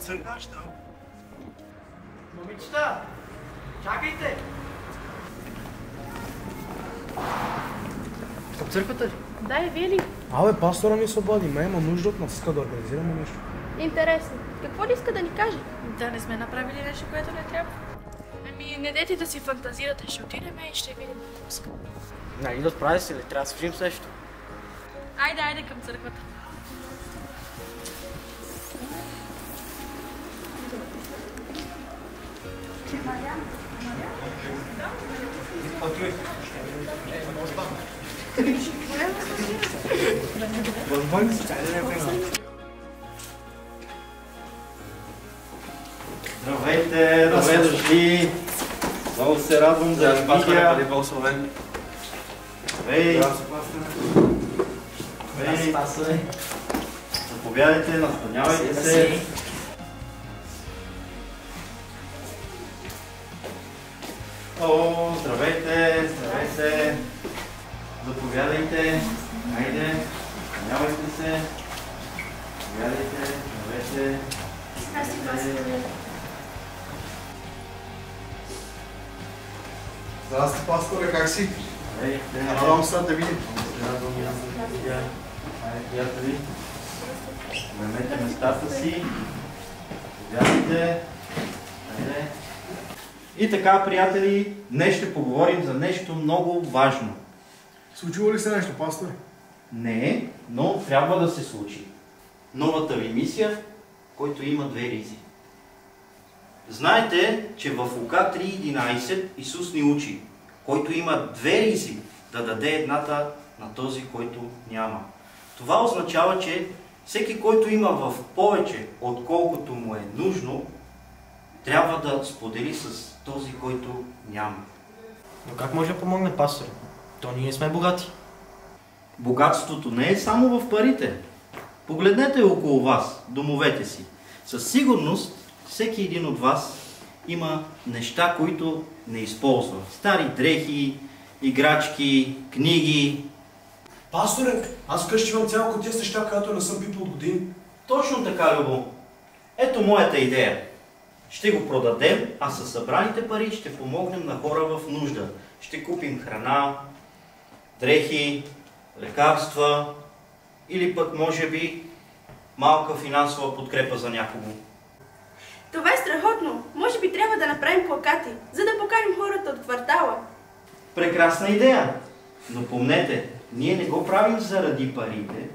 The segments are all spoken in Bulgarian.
църкваща. Момичета, чакайте! Към църквата ли? Да, и вие ли? Абе, пастора ни свободи, ме има нужда от нас, иска да организираме нещо. Интересно. Какво ли иска да ни каже? Да не сме направили нещо, което не трябва. Ами, не дайте да си фантазирате, ще отидем и ще видим какво иска. Нали да справи се ли? Трябва да свижим с нещо. Айде към църквата. Здравейте, добре дошли! Много се радвам да ви видя. Бъде благословен. Здравей! Заповядайте, настанявайте се. О, здравейте, здравейте! Заповядайте, хайде, настанявайте се. Заповядайте, здравейте. Здрасти, пасторе, как си? Здравейте. Радвам се да видим. Приятели, наемете местата си. Заповядайте. Хайде. И така, приятели, днес ще поговорим за нещо много важно. Случило ли се нещо, пасторе? Не, но трябва да се случи. Новата ви мисия, който има две ризи. Знаете, че в Лука 3.11 Исус ни учи, който има две ризи, да даде едната на този, който няма. Това означава, че всеки, който има в повече, отколкото му е нужно, трябва да сподели с този, който няма. Но как може да помогне пастор? То ние не сме богати. Богатството не е само в парите. Погледнете около вас, домовете си. Със сигурност всеки един от вас има неща, които не използва. Стари дрехи, играчки, книги. Пасторе, аз вкъщи имам цяла кутия с неща, която не съм пипал от години. Точно така, Любо. Ето моята идея. Ще го продадем, а със събраните пари ще помогнем на хора в нужда. Ще купим храна, дрехи, лекарства или пък може би малка финансова подкрепа за някого. Това е страхотно. Може би трябва да направим плакати, за да поканим хората от квартала. Прекрасна идея! Но помнете, ние не го правим заради парите,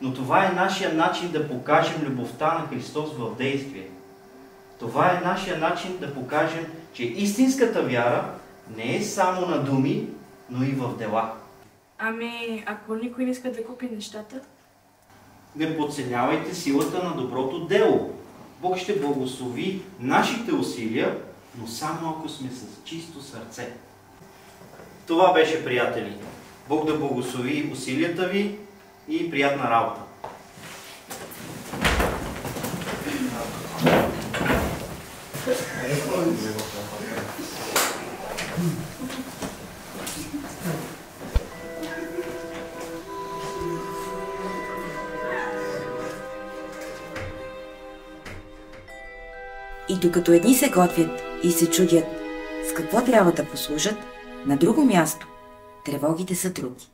но това е нашия начин да покажем любовта на Христос в действие. Това е нашия начин да покажем, че истинската вяра не е само на думи, но и в дела. Ами, ако никой не иска да купи нещата? Не подценявайте силата на доброто дело. Бог ще благослови нашите усилия, но само ако сме с чисто сърце. Това беше, приятели. Бог да благослови усилията ви и приятна работа. И докато едни се готвят и се чудят с какво трябва да послужат, на друго място тревогите са други.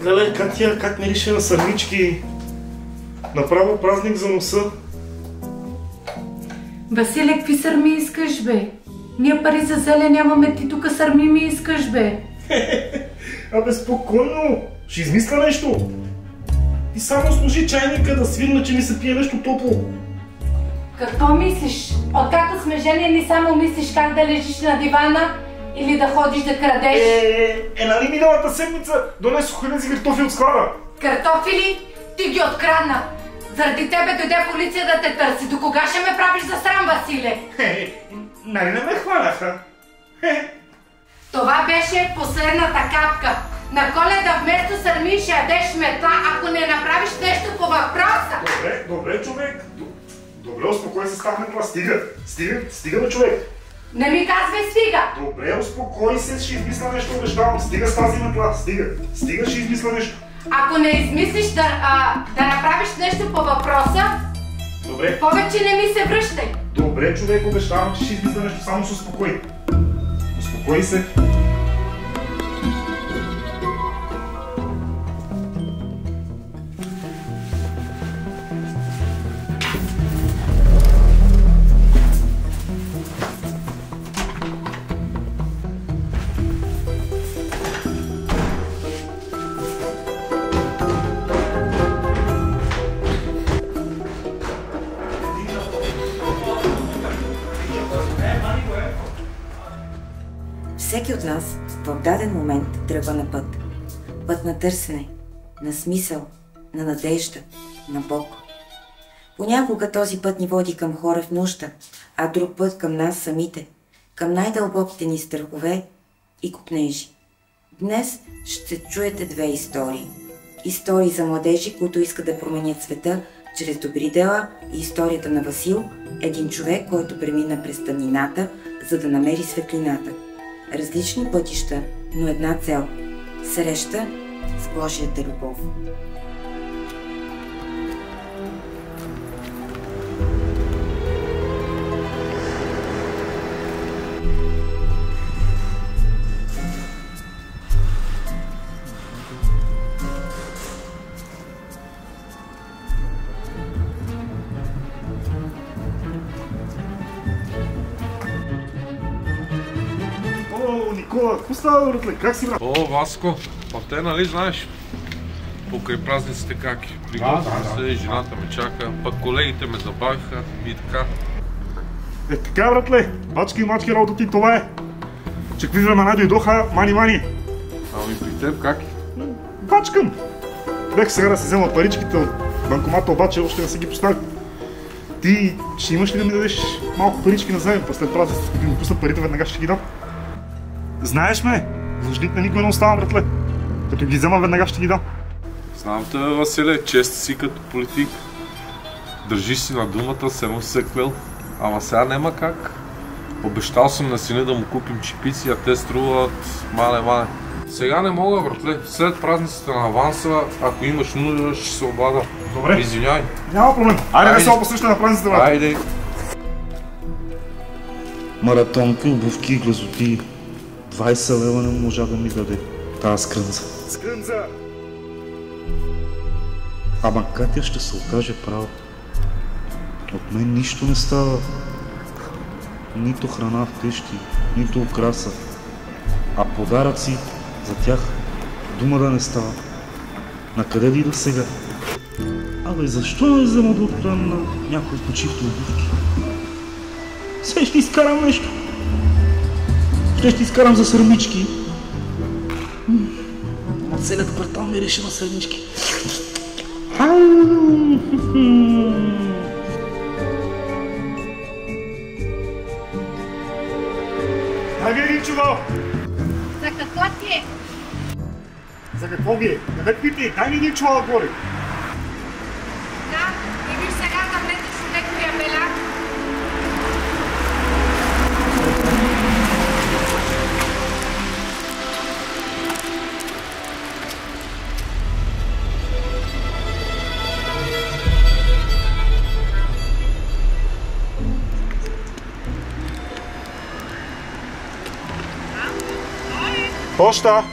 Леле, Катя, как мирише на сърнички. Направо празник за носа. Василе, какви сърми искаш, бе? Ние пари за зеле нямаме, ти тук сърми ми искаш, бе. Абе, спокойно. Ще измисля нещо. Ти само служи чайника да свирна, че ми се пие нещо топло. Какво мислиш? Откакто сме женени, само мислиш как да лежиш на дивана или да ходиш да крадеш? Нали миналата седмица донесоха тези картофи от склада? Картофили? Ти ги открадна. Заради тебе дойде полиция да те търси. До кога ще ме правиш за срам, Василе? Нали не ме хванаха? Това беше последната капка. На Коледа вместо сърми ще ядеш метла, ако не направиш нещо по въпроса. Добре, човек. Добре, успокой се, става метла. Стига бе, човек. Не ми казвай стига. Добре, успокой се, ще измисля нещо, обещавам. Стига с тази метла, стига, ще измисля нещо. Ако не измислиш да направиш нещо по въпроса, добре, повече не ми се връщай. Добре, човек, обещавам, че ще измисля нещо, само се успокой. Успокой се. Всеки от нас в даден момент тръгва на път. Път на търсене, на смисъл, на надежда, на Бог. Понякога този път ни води към хора в нужда, а друг път към нас самите, към най-дълбоките ни страхове и копнежи. Днес ще чуете две истории. Истории за младежи, които искат да променят света чрез добри дела, и историята на Васил, един човек, който премина през тъмнината, за да намери светлината. Различни пътища, но една цел – среща с Божията любов. Никола, какво става, братле? Как си, брат? О, Васко, те нали знаеш, покрай празниците как приготвям се, жената ме чака, пък колегите ме забавиха и така. Така, братле, бачки и мачки работа ти, това е. Че какви времена дойдоха, мани. Ами при теб как? Бачкам. Бех сега да си взема паричките от банкомата, обаче още не са ги постави. Ти ще имаш ли да ми дадеш малко парички на заем, след празниците, като ми пуснат парите, веднага ще ги дам? Знаеш ме, нужник на никой не остава, братле. Като ги взема, веднага ще ги дам. Знам те, Василе, чест си като политик. Държиш си на думата, само си се клел. Ама сега няма как. Обещал съм на сина да му купим чипици, а те струват мале. Сега не мога, братле. След празниците на аванса, ако имаш нужда, ще се обада. Добре. Извиняй. Няма проблем. Айде не се опосреща на празниците, брат. Айде. Маратонки, обувки и глазоти. 20 лева не можа да ми даде тази скрънза. Скрънза! Ама Катя ще се окаже права. От мен нищо не става. Нито храна вкъщи, нито украса. А подаръци за тях дума да не става. Накъде да ида сега? Абе, защо не взема да открадна някои почивки обувки? Сега ще изкарам нещо. Ще изкарам за сърмички. Ама целият квартал ми реши на сърмички. Дай ви един чувал! За какво ти е? За какво ги е? Не ме питай, дай ми един чувал горе! Да, и виж сега да влезеш в лектория беляк. Поща!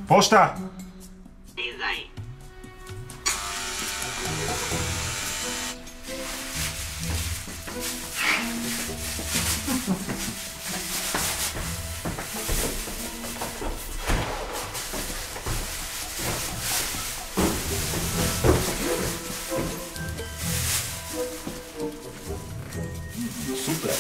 Поща! Изай. Супер!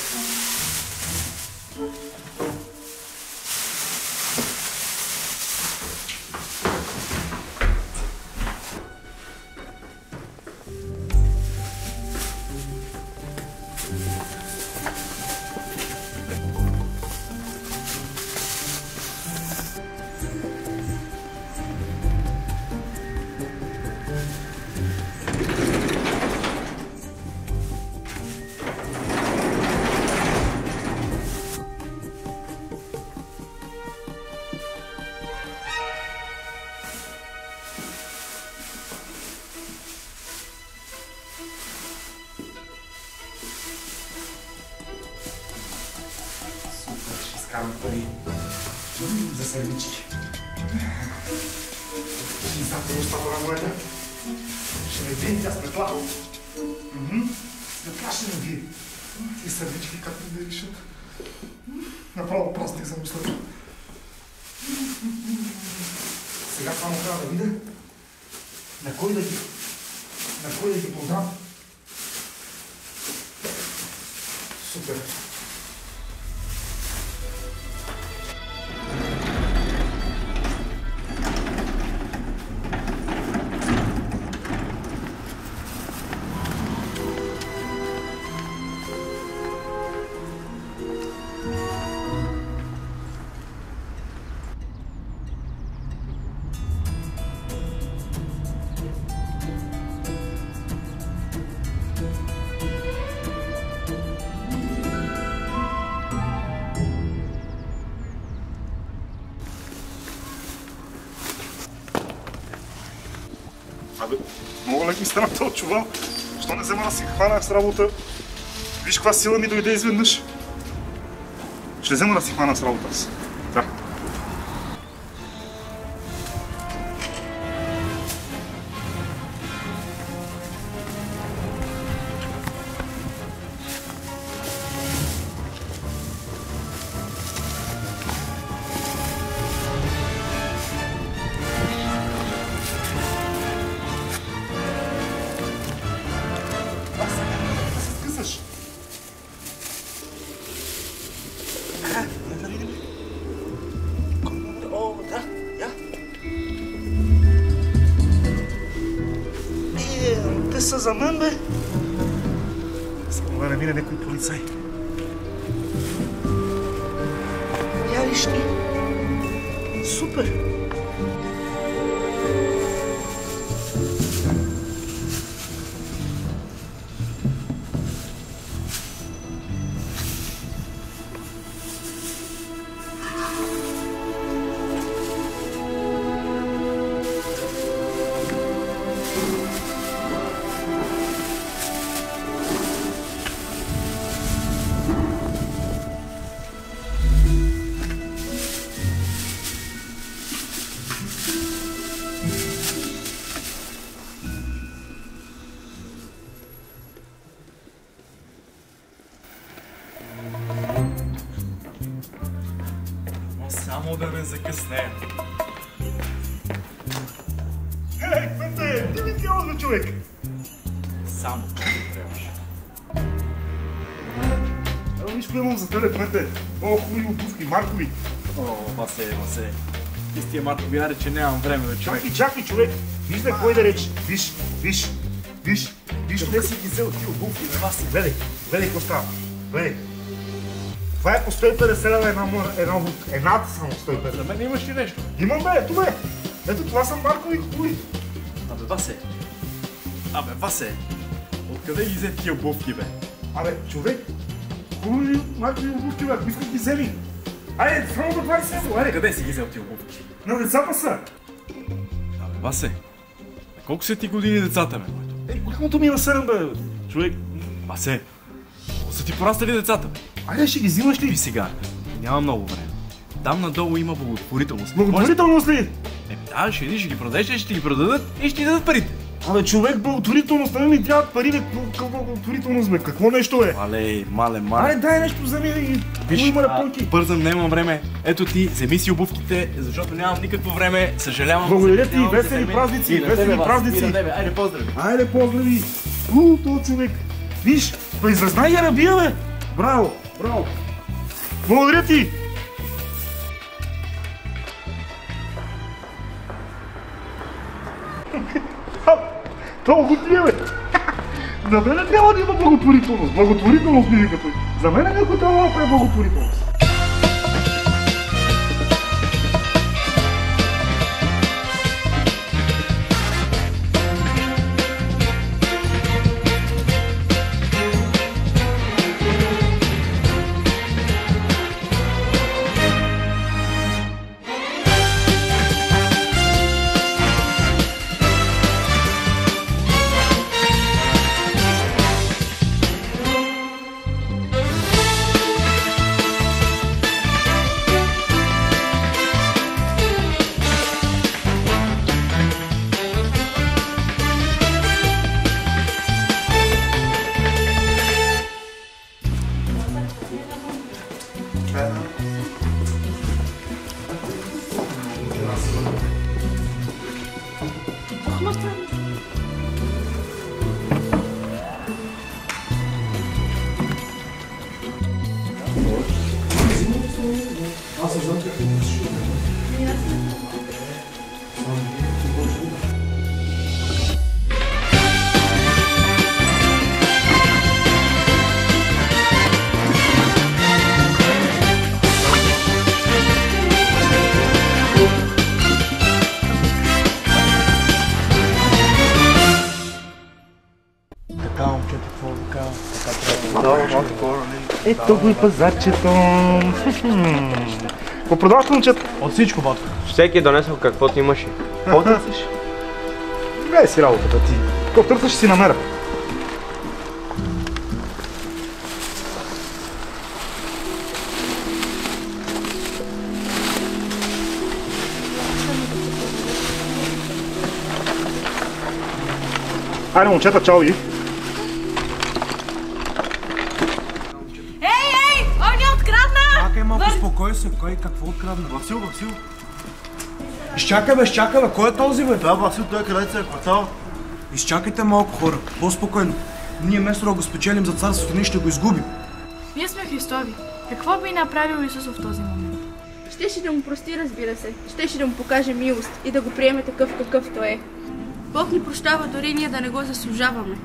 Изкарам пари за сервички. Ще иззапам устата на моята. Ще ме види тя светла. Светла ще ме види. И сервички как ме решат. Направо празник за мислата. Сега само трябва да видя на кой да ги продам. Супер! Абе, много лек ми стана този чувал. Що не взема да си хвана с работа? Виж каква сила ми дойде изведнъж. Ще взема да си хвана с работа си. Да. Те са за мен, бе. Само да не мине някой полицай. Я лишни. Супер. Само да не закъснея. Ей, Кменте, ти ми тяло, човек! Само това трябваше. Ево, нищо имам за тебе, Кменте. О, хубави обувки, маркови. О, Васе. Ти с тия маркови яри, че нямам време да човек. Чакай, човек. Виждай кой да рече. Виж. Къде си ги взел ти обувки, бе, Васе? Гледай какво става. Гледай. Това е по 150 лева една обувка. Едната само 150. За мен имаш ли нещо? Имам, бе, ето бе. Ето това са маркови хубави. Абе, Васе. Откъде ги взе тия обувки, бе? Абе, човек. Хубави маркови обувки, бе. Ако искаш ги вземи. Айде, само да прави смисъл, айде. Къде си ги взел тия обувки? На децата са. Абе, Васе. Колко са ти години децата, бе? Голямото ми е на 7, бе, човек. Васе. Колко са ти пораснали децата, бе? Айде, ще ги взимаш ли? Пи сега. Няма много време. Там надолу има благотворителност. Благотворителност ли? А, ще идиш, ще ги продадеш, ще ги продадат и ще ти дадат парите. Абе, човек, благотворителност, не ми трябват пари, бе, благотворителност, бе, какво нещо е? Мале. Аре, дай нещо за мен и Виж, има рапунки. бързам, нямам време. Ето ти, вземи си обувките, защото нямам никакво време. Съжалявам. Благодаря ти, весели празници, весели празници. Айде, поздрави. Айде, поздрави. То човек. Виж, бе, звезда и арабия, бе. Браво. Благодаря ти. Това готвия, бе. За мен трябва да има благотворителност. Благотворителност ми вика той. За мен някой трябва да направи благотворителност. Ето го и пазарчето. Какво продаваш, момчета? От всичко, батко. Всеки донесъл каквото имаше. Какво търсиш? Гледай си работата ти. Какво търсиш, си намеря. Айде, момчета, чао ви. Чакай малко, спокой се, кой какво открадна? Васил. Изчакай, кой е този, бе? Това Васил, той където е квартал. Изчакайте малко, хора, по-спокойно. Ние вместо да го спечелим за царството, ние ще го изгубим. Ние сме Христови. Какво би направил Исус в този момент? Щеше да му прости, разбира се. Щеше да му покаже милост и да го приеме такъв какъвто е. Бог ни прощава дори ние да не го заслужаваме.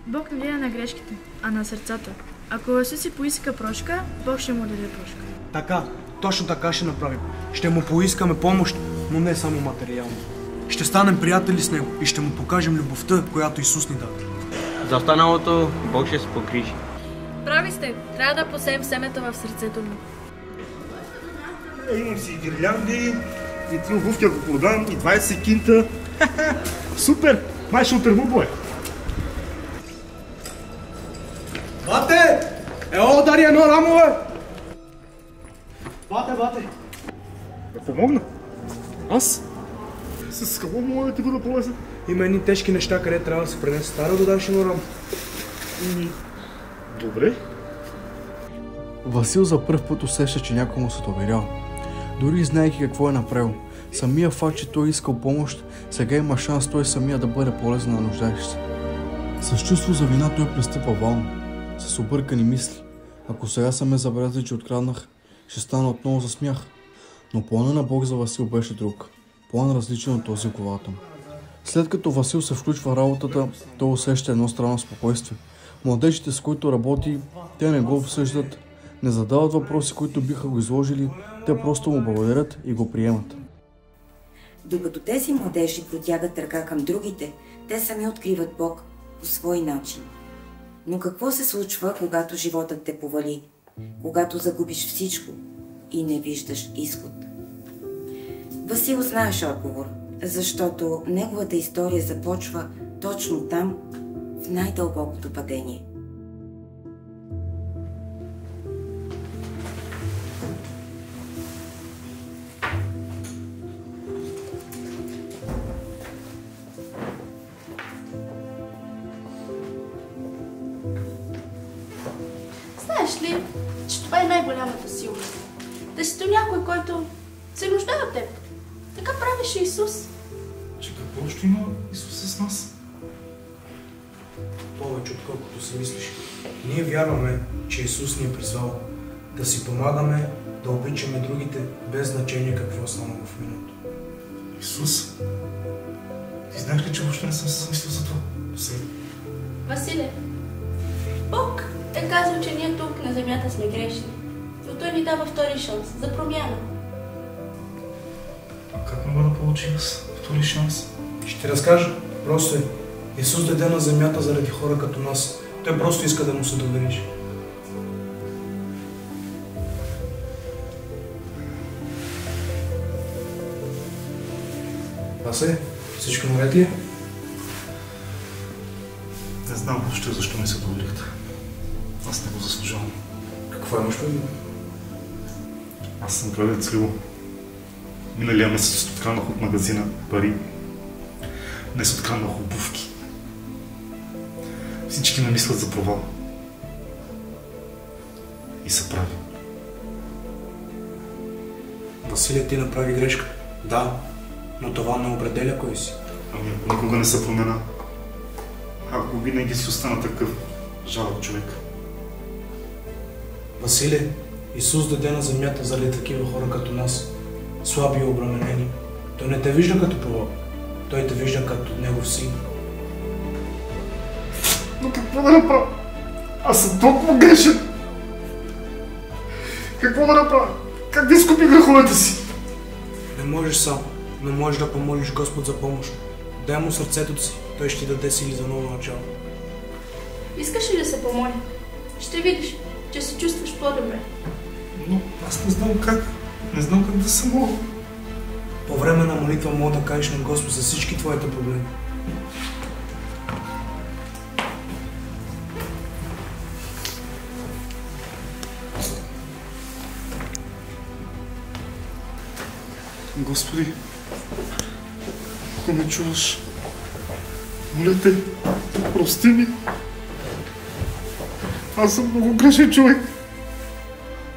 Бог не гледа на грешките, а на сърцата. Ако Исус си поиска прошка, Бог ще му даде прошка. Така, точно така ще направим. Ще му поискаме помощ, но не само материално. Ще станем приятели с него и ще му покажем любовта, която Исус ни даде. За останалото Бог ще се погрижи. Прави сте, трябва да посеем семето в сърцето му. Имам си и гирлянди, и три обувки, ако продам, и 20 кинта. Супер! Май ще отърву, Бате! Ело, дари едно рамо, бе! Бате! Да помогна? Аз? С какво мога да ти бъда полезен? Има едни тежки неща, къде трябва да се пренесе. Стара да дадеш едно рамо. Добре. Васил за пръв път усеща, че някой му се доверява. Дори знаейки какво е направил. Самия факт, че той искал помощ, сега има шанс той самия да бъде полезен на нуждаещ се. С чувство за вина той пристъпва вално, с объркани мисли. Ако сега са ме забелязали, че откраднах, ще стана отново за смях. Но плана на Бог за Васил беше друг. План различен от този в главата му. След като Васил се включва в работата, той усеща едно странно спокойствие. Младежите, с които работи, те не го обсъждат, не задават въпроси, които биха го изложили, те просто му благодарят и го приемат. Докато тези младежи протягат ръка към другите, те сами откриват Бог по свой начин. Но какво се случва, когато животът те повали? Когато загубиш всичко и не виждаш изход? Васил знаеш отговор, защото неговата история започва точно там, в най-дълбокото падение. Знаеш ли, че това е най-голямата сила? Да си до някой, който се нуждае от теб. Така правеше Исус. Че какво ще има Исус с нас? Повече отколкото си мислиш. Ние вярваме, че Исус ни е призвал да си помагаме, да обичаме другите, без значение какво стана в миналото. Исус? Ти знаеш ли, че въобще не съм се замислил за това? Василе, Бог е казал, че ние тук на земята сме грешни, но Той ни дава втори шанс за промяна. А как мога да получи аз втори шанс? Ще разкажа. Просто е. Исус дойде на земята заради хора като нас. Той просто иска да му се довериш. Васе, всичко наред ли е? Не знам въобще защо ми се доверихте. Аз не го заслужавам. Какво имаш предвид? Аз съм правец Любо. Миналия месец откраднах от магазина пари. Днес откраднах обувки. Всички ме мислят за провал. И са прави. Василия, ти направи грешка. Да, но това не определя кой си. Ами ако никога не се промена, ако винаги си остана такъв жалък човек. Василе, Исус дойде на земята заради такива хора като нас, слаби и обременени. Той не те вижда като провал. Той те вижда като негов син. Но какво да направя? Аз съм толкова грешен. Какво да направя? Как да изкупи греховете си? Не можеш сам, но можеш да помолиш Господ за помощ. Дай му сърцето си, Той ще ти даде сили за ново начало. Искаш ли да се помоля? Ще видиш, че се чувстваш по-добре. Но аз не знам как. Не знам как да се моля. По време на молитва мога да кажеш на Господ за всички твоите проблеми. Господи, ако ме чуваш, моля те, прости ми. Аз съм много грешен човек.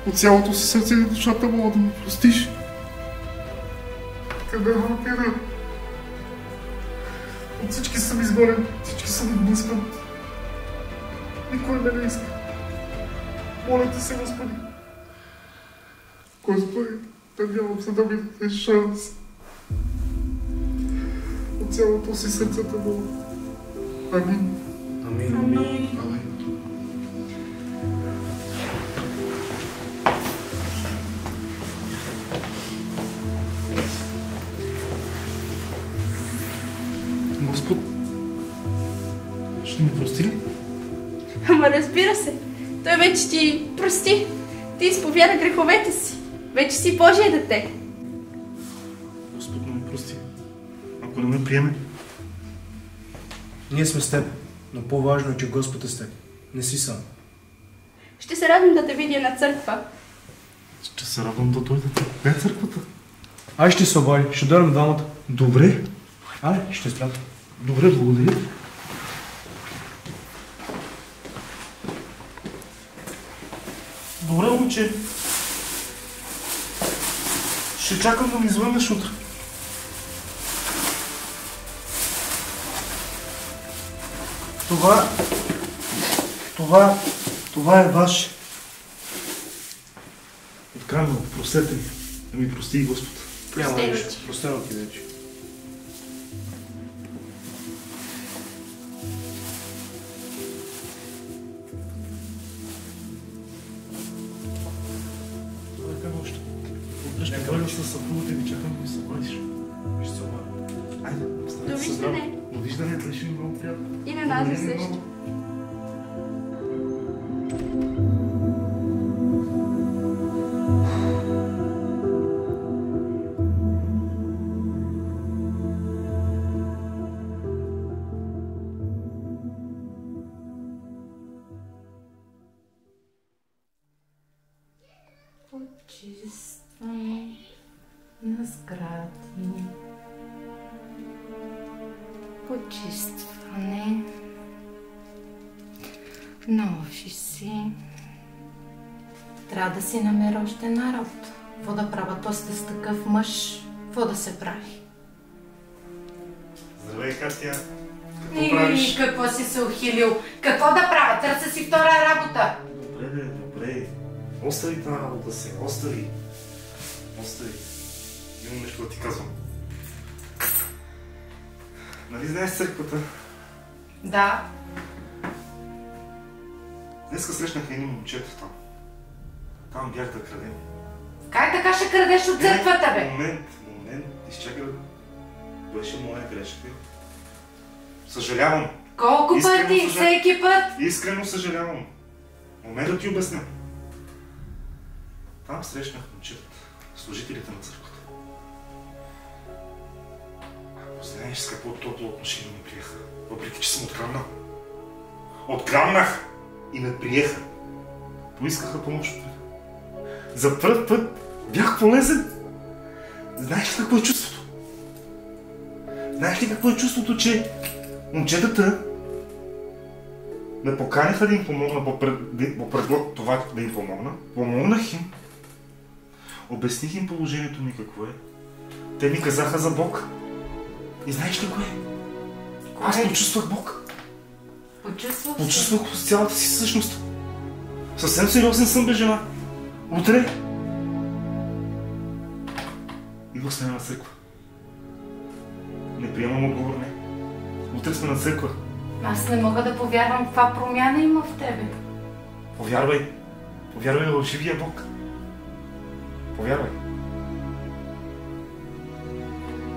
От цялото си сърце и душата мога да ме простиш. Къде да отида? От всички съм изгорен, всички са ми близкат. Никой ме не иска. Моля те се, Господи. Господи, надявам се да ми дадеш шанс. От цялото си сърцето мога. Амин. Амин. Амин. Господ, ще ми прости ли? Ама разбира се, Той вече ти прости. Ти изповяда греховете си. Вече си Божие дете. Господ, не ми прости. Ако не ме приеме? Ние сме с теб, но по-важно е, че Господ е с теб. Не си сам. Ще се радвам да те видя на църква. Ще се радвам да дойдете. Къде е църквата? Ай, ще се обади. Ще дойдем двамата. Добре. Ай, ще спрям. Добре, благодаря. Добре, момче. Ще чакам да ми звъннеш утре. Това е ваше. Откраднал, простете ми. Да ми прости и Господ. Няма нищо. Простено ти вече. Ще бъда с съпругата и ви чакам да ми се обадиш. Ще се обадя. Айде, оставете се здраво. Довиждане, да ще ми много приятно. И на нас за също. Почистване на сгради. Почистване на офиси. Трябва да си намеря още една работа. Какво да правя? То сте с такъв мъж. Какво да се прави? Здравей, Катя. Какво правиш? Какво си се ухилил? Какво да правя? Търся си втора работа. Добре. Остави тази работа сега. Остави. Имам нещо да ти казвам. Нали знаеш църквата? Да. Днеска срещнах едни момчета там. Там бях да крадем. Как така ще крадеш от църквата, бе? Момент. Изчакай. Беше моя грешка. Съжалявам. Колко пъти? Всеки път? Искрено съжалявам. Момент да ти обясня. Там срещнах момчета, служителите на църквата. Ако знаеш с какво топло отношение ми приеха, въпреки че съм откраднал. Откраднах и ме приеха. Поискаха помощ от мен. За пръв път бях полезен. Знаеш ли какво е чувството? Знаеш ли какво е чувството, че момчетата ме поканиха да им помогна по предлог това да им помогна. Помогнах им. Обясних им положението ми какво е. Те ми казаха за Бог. И знаеш ли кое? Аз почувствах Бог. Почувствах с цялата си същност. Съвсем сериозен съм, бе, жена. Утре идвах с нея на църква. Не приемам отговор, не. Утре сме на църква. Аз не мога да повярвам каква промяна има в тебе. Повярвай. Повярвай в живия Бог. Повярвай.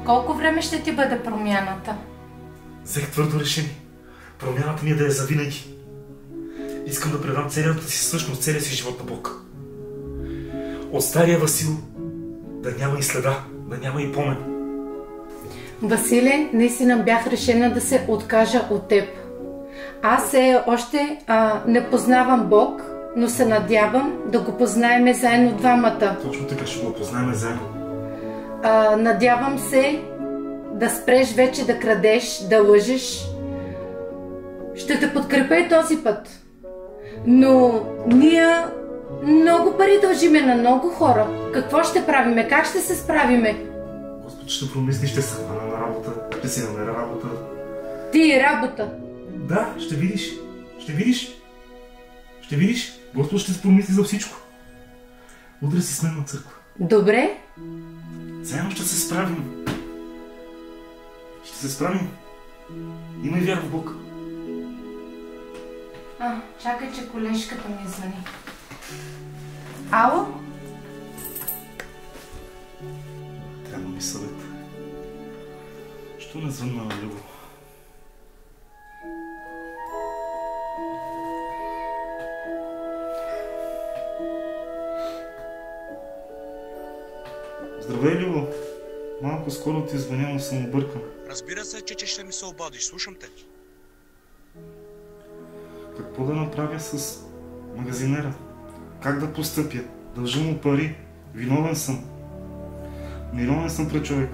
Колко време ще ти бъде промяната? Взех твърдо решение. Промяната ми е да е завинаги. Искам да предам цялата си същност, целия си живот на Бог. От стария Васил да няма и следа, да няма и помен. Василе, наистина бях решена да се откажа от теб. Аз още не познавам Бог, но се надявам да го познаеме заедно двамата. Точно така ще го познаеме заедно. Надявам се да спреш вече да крадеш, да лъжеш. Ще те подкрепя и този път. Но ние много пари дължиме на много хора. Какво ще правиме? Как ще се справиме? Господ ще промисли, ще се хвана на работа. Ще си намеря работа. Ти работа? Да, ще видиш. Ще видиш. Ще видиш. Господ ще се промисли за всичко. Утре си с мен на църква. Добре. Заедно ще се справим. Ще се справим. Имай вяра в Бог. Чакай, че колежката ми звъни. Ало? Трябва ми съвет. Що не звънна на Любо? Здравей, Любо. Малко скоро ти звъня, но съм объркан. Разбира се, че ще ми се обадиш. Слушам те. Какво да направя с магазинера? Как да постъпя? Дължа му пари. Виновен съм. Невиновен съм пред човек.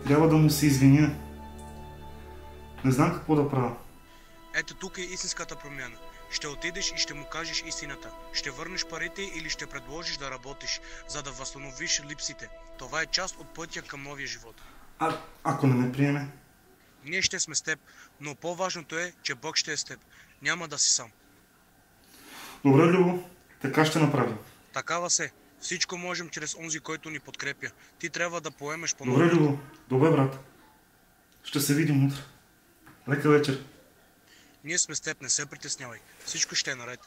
Трябва да му се извиня. Не знам какво да правя. Ето тук е истинската промяна. Ще отидеш и ще му кажеш истината. Ще върнеш парите или ще предложиш да работиш, за да възстановиш липсите. Това е част от пътя към новия живот. Ако не ме приеме? Ние ще сме с теб, но по-важното е, че Бог ще е с теб. Няма да си сам. Добре, Любо. Така ще направим. Такава се. Всичко можем чрез онзи, който ни подкрепя. Ти трябва да поемеш по Добре, Любо. Добре, брат. Ще се видим утре. Лека вечер. Ние сме с теб, не се притеснявай. Всичко ще е наред.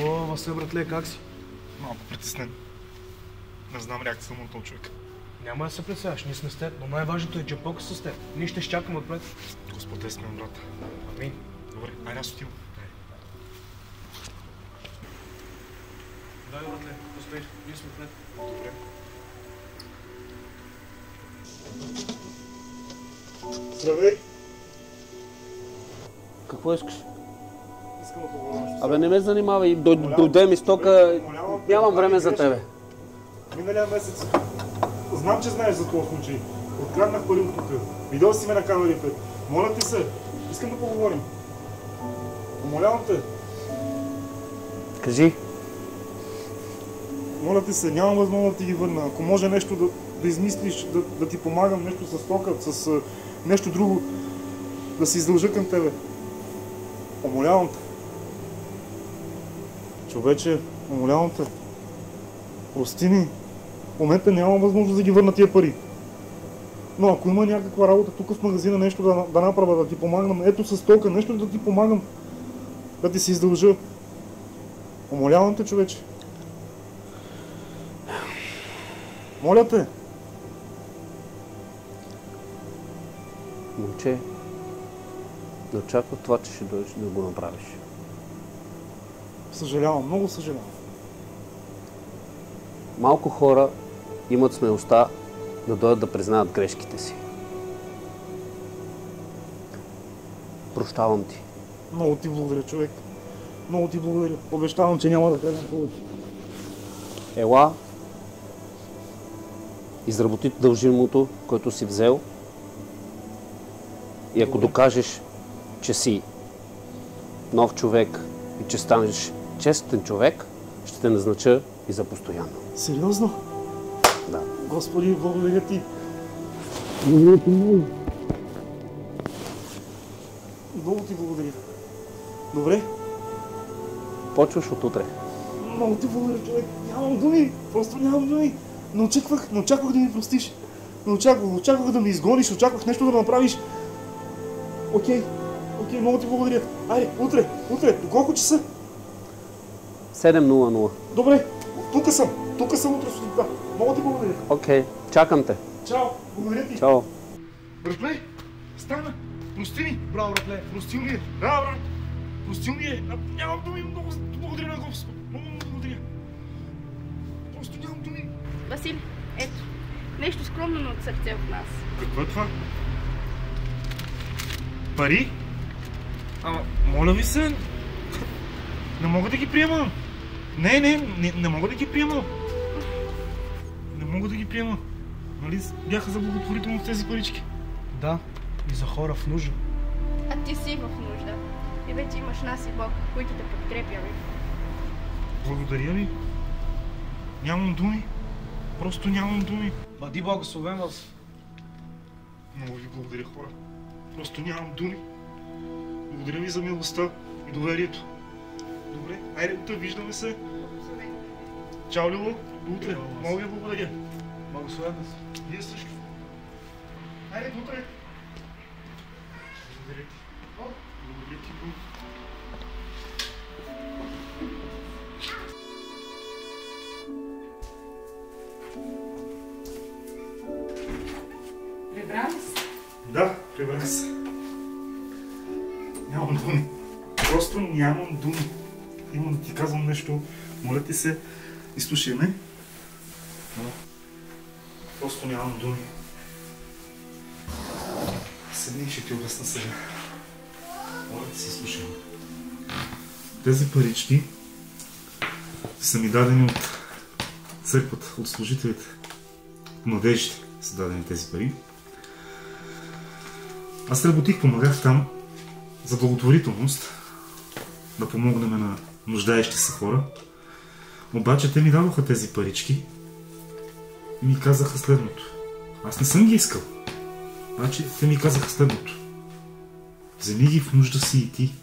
О, Васил, братле, как си? Малко притеснен. Не знам реакцията му на този човек. Няма да се пресяваш, ние сме с теб, но най-важното е, че Бог е с теб. Ние ще изчакаме отпред. Господ е с мен, брат. Амин. Добре, айде аз отивам. Дай, братле, успех, ние сме отпред. Добре. Здравей! Какво искаш? искам да поговоря нещо. Абе, не ме занимавай. Дойде ми стока, нямам време за тебе. Миналия месец, знам, че знаеш за този случай. Откраднах пари от тук. Видял си ме на камерите. Моля ти се, искам да поговорим. Умолявам те. Кажи. Моля ти се, нямам възможност да ти ги върна. Ако може нещо да измислиш, да ти помагам, нещо с тока, с нещо друго, да се издължа към тебе. Умолявам те. Човече, умолявам те. Прости ми. В момента нямам възможност да ги върна тия пари. Но ако има някаква работа тук в магазина, нещо да направя, да ти помагам, ето с тока, нещо да ти помагам, да ти се издължа. Умолявам те, човече. Моля те. Момче, не очаква това, че ще дойдеш да го направиш. Съжалявам, много съжалявам. Малко хора имат смелостта да дойдат да признаят грешките си. Прощавам ти. Много ти благодаря, човек. Много ти благодаря. Обещавам, че няма да гледам повече. Ела, изработи дължимото, което си взел, и ако докажеш, че си нов човек и че станеш честен човек, ще те назнача и за постоянно. Сериозно? Да. Господи, благодаря ти. Много ти благодаря. Добре? Почваш от утре. Много ти благодаря, човек. Нямам думи. Просто нямам думи. Не очаквах да ми простиш. Не очаквах да ме изгониш, очаквах нещо да направиш. Окей, много ти благодаря. Айде, утре, до колко часа? 7:00. Добре, тук съм утре сутринта. Много ти благодаря. Окей, чакам те. Чао, благодаря ти. Чао. Братле, стана. Прости ми. Браво, братле. Простил ми е. Да, брат. Простил ми е. Нямам думи. Много благодаря на Господ. Много благодаря. Просто нямам думи. Василий, ето. Нещо скромно, но от сърце от нас. Какво е това? Пари? Ама, моля ви се. Не мога да ги приема. Не мога да ги приема. Не мога да ги приема. Нали бяха за благотворителност тези парички? Да, и за хора в нужда. А ти си в нужда. И вече имаш нас и Бог, които те подкрепяме. Благодаря ви. Нямам думи. Просто нямам думи. Бъди благословен вас. Много ви благодаря, хора. Просто нямам думи. Благодаря ви за милостта и доверието. Добре, айде, утре виждаме се. Чао, Лило. До утре. Много ви благодаря. Благословен вас. Вие също. Айде, до утре. Благодаря ти. Благодаря ти, Бог. Прибра ли се? Да, прибрах се. Нямам думи. Просто нямам думи. Имам да ти казвам нещо. Моля ти се, изслушай ме. Просто нямам думи. Седни и ще ти обясна сега. Моля ти се, изслушай ме. Тези парички са ми дадени от църквата, от служителите. Младежите са дадени тези пари. Аз работих, помагах там за благотворителност, да помогнем на нуждаещи се хора. Обаче те ми дадоха тези парички и ми казаха следното. Аз не съм ги искал. Обаче те ми казаха следното. Вземи ги, в нужда си и ти.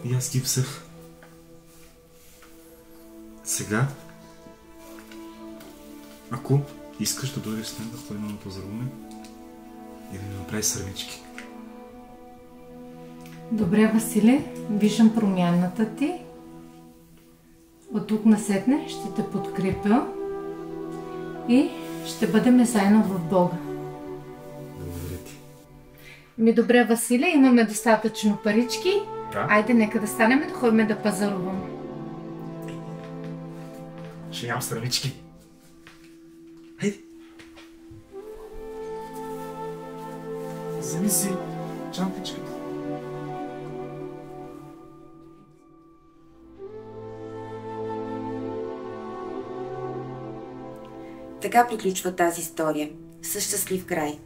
И аз ги взех. Сега, ако искаш да дойдеш с мен да ходим на пазаруване и да ми направи сърнички. Добре, Василе, виждам промяната ти. От тук насетне ще те подкрепя и ще бъдем заедно в Бога. Благодаря ти. Добре, Василе, имаме достатъчно парички. Да. Айде, нека да станем да ходим да пазаруваме. Ще нямам странички. Хайде. Вземи си чантичката. Така приключва тази история със щастлив край.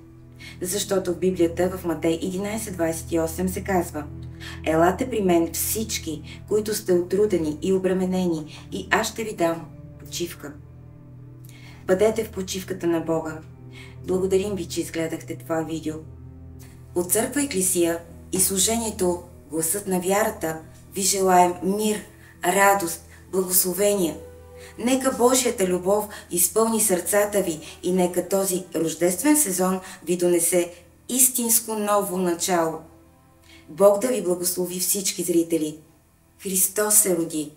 Защото в Библията в Матей 11:28 се казва: елате при мен всички, които сте отрудени и обременени, и аз ще ви дам почивка. Бъдете в почивката на Бога. Благодарим ви, че изгледахте това видео. От Църква Еклесия и служението Гласът на вярата ви желаем мир, радост, благословения. Нека Божията любов изпълни сърцата ви и нека този рождествен сезон ви донесе истинско ново начало. Бог да ви благослови всички зрители. Христос се роди!